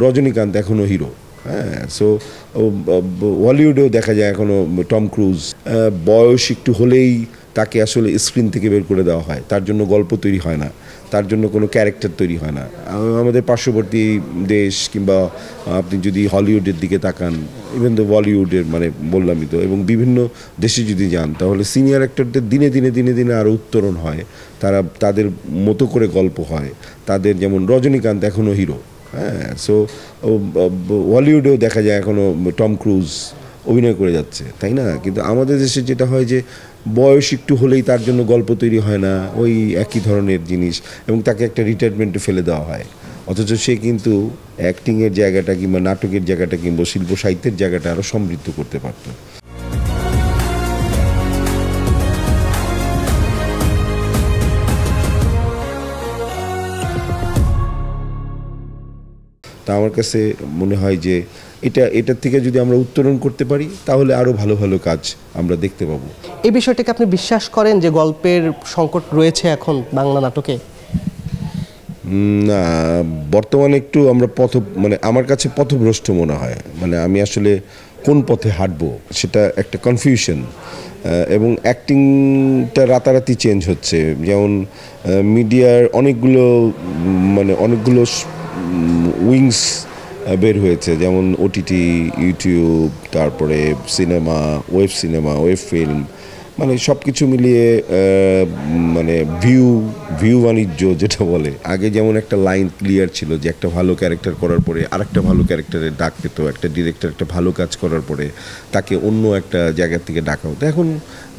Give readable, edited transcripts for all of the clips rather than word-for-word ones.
রজনীকান্ত এখনো হিরো। হ্যাঁ, সো হলিউডেও দেখা যায় এখনো টম ক্রুজ। বয়স একটু হলেই তাকে আসলে স্ক্রিন থেকে বের করে দেওয়া হয়, তার জন্য গল্প তৈরি হয় না, তার জন্য কোনো ক্যারেক্টার তৈরি হয় না। আমাদের পার্শ্ববর্তী দেশ কিংবা আপনি যদি হলিউডের দিকে তাকান, ইভেন তো বলিউডের মানে বললামই তো, এবং বিভিন্ন দেশে যদি যান তাহলে সিনিয়র অ্যাক্টরদের দিনে দিনে দিনে দিনে আরও উত্তরণ হয়, তারা তাদের মতো করে গল্প হয় তাদের। যেমন রজনীকান্ত এখনও হিরো। হ্যাঁ, সো হলিউডেও দেখা যায় এখনও টম ক্রুজ অভিনয় করে যাচ্ছে, তাই না? কিন্তু আমাদের দেশে যেটা হয় যে বয়স একটু হলেই তার জন্য গল্প তৈরি হয় না, ওই একই ধরনের জিনিস, এবং তাকে একটা রিটায়ারমেন্টে ফেলে দেওয়া হয়। অথচ সে কিন্তু অ্যাক্টিংয়ের জায়গাটা কিংবা নাটকের জায়গাটা কিংবা শিল্প সাহিত্যের জায়গাটা আরও সমৃদ্ধ করতে পারত। তা আমার কাছে মনে হয় যে এটার থেকে যদি আমরা উত্তরণ করতে পারি তাহলে আরও ভালো ভালো কাজ আমরা দেখতে পাবো। এই বিষয়টাকে আপনি বিশ্বাস করেন যে গল্পের সংকট রয়েছে এখন বাংলা নাটকে? না, বর্তমানে একটু আমরা মানে আমার কাছে পথভ্রষ্ট মনে হয়। মানে আমি আসলে কোন পথে হাঁটবো সেটা একটা কনফিউশন, এবং অ্যাক্টিংটা রাতারাতি চেঞ্জ হচ্ছে। যেমন মিডিয়ার অনেকগুলো উইংস বের হয়েছে, যেমন ওটিটি, ইউটিউব, তারপরে সিনেমা, ওয়েব ফিল্ম, মানে সব কিছু মিলিয়ে মানে ভিউ বাণিজ্য যেটা বলে। আগে যেমন একটা লাইন ক্লিয়ার ছিল যে একটা ভালো ক্যারেক্টার করার পরে আরেকটা ভালো ক্যারেক্টারের ডাক পেত, একটা ডিরেক্টর একটা ভালো কাজ করার পরে তাকে অন্য একটা জায়গা থেকে ডাকা হতো। এখন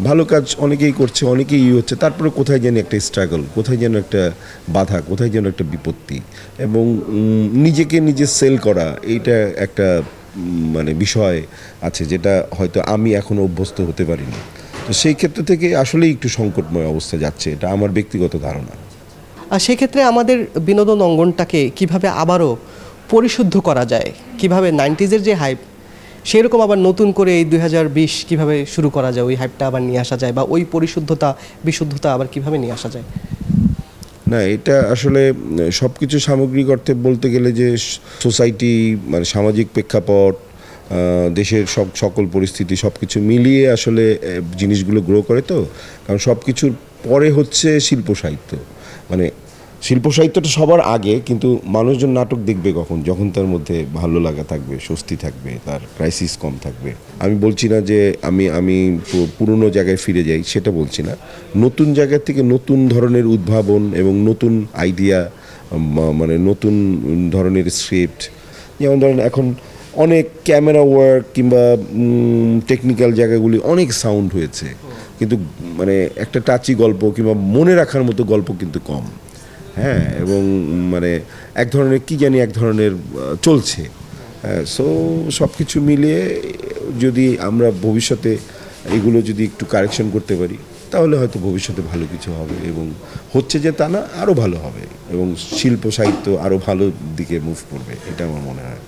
ভালো কাজ অনেকেই করছে, অনেকেই হচ্ছে, তারপরে কোথায় যেন একটা স্ট্রাগল, কোথায় যেন একটা বাধা, কোথায় যেন একটা বিপত্তি, এবং নিজেকে নিজে সেল করা, এইটা একটা মানে বিষয় আছে যেটা হয়তো আমি এখনও অভ্যস্ত হতে পারিনি। তো সেই ক্ষেত্র থেকে আসলেই একটু সংকটময় অবস্থা যাচ্ছে, এটা আমার ব্যক্তিগত ধারণা। আর সেক্ষেত্রে আমাদের বিনোদন অঙ্গনটাকে কিভাবে আবারও পরিশুদ্ধ করা যায়, কিভাবে 90s যে হাইপ সেরকম আবার নতুন করে এই 2020 কিভাবে শুরু করা যায়, ওই হাইপটা আবার নিয়ে আসা যায়, বা ওই বিশুদ্ধতা আবার কিভাবে নিয়ে আসা যায়? না, এটা আসলে সব কিছু সামগ্রিক অর্থে বলতে গেলে যে সোসাইটি, মানে সামাজিক প্রেক্ষাপট, দেশের সকল পরিস্থিতি সব কিছু মিলিয়ে আসলে জিনিসগুলো গ্রো করে। তো কারণ সব কিছুর পরে হচ্ছে শিল্প সাহিত্য। মানে শিল্প সাহিত্যটা সবার আগে, কিন্তু মানুষজন নাটক দেখবে কখন? যখন তার মধ্যে ভালো লাগা থাকবে, স্বস্তি থাকবে, তার ক্রাইসিস কম থাকবে। আমি বলছি না যে আমি পুরনো জায়গায় ফিরে যাই, সেটা বলছি না। নতুন জায়গা থেকে নতুন ধরনের উদ্ভাবন এবং নতুন আইডিয়া, মানে নতুন ধরনের স্ক্রিপ্ট, যেমন ধরেন এখন অনেক ক্যামেরা ওয়ার্ক কিংবা টেকনিক্যাল জায়গাগুলি অনেক সাউন্ড হয়েছে, কিন্তু মানে একটা টাচি গল্প কিংবা মনে রাখার মতো গল্প কিন্তু কম। হ্যাঁ, এবং মানে এক ধরনের চলছে। হ্যাঁ, সো সব কিছু মিলিয়ে যদি আমরা ভবিষ্যতে এগুলো যদি একটু কারেকশন করতে পারি তাহলে হয়তো ভবিষ্যতে ভালো কিছু হবে, এবং হচ্ছে যে তা না, আরও ভালো হবে, এবং শিল্প সাহিত্য আরও ভালো দিকে মুভ করবে, এটা আমার মনে হয়।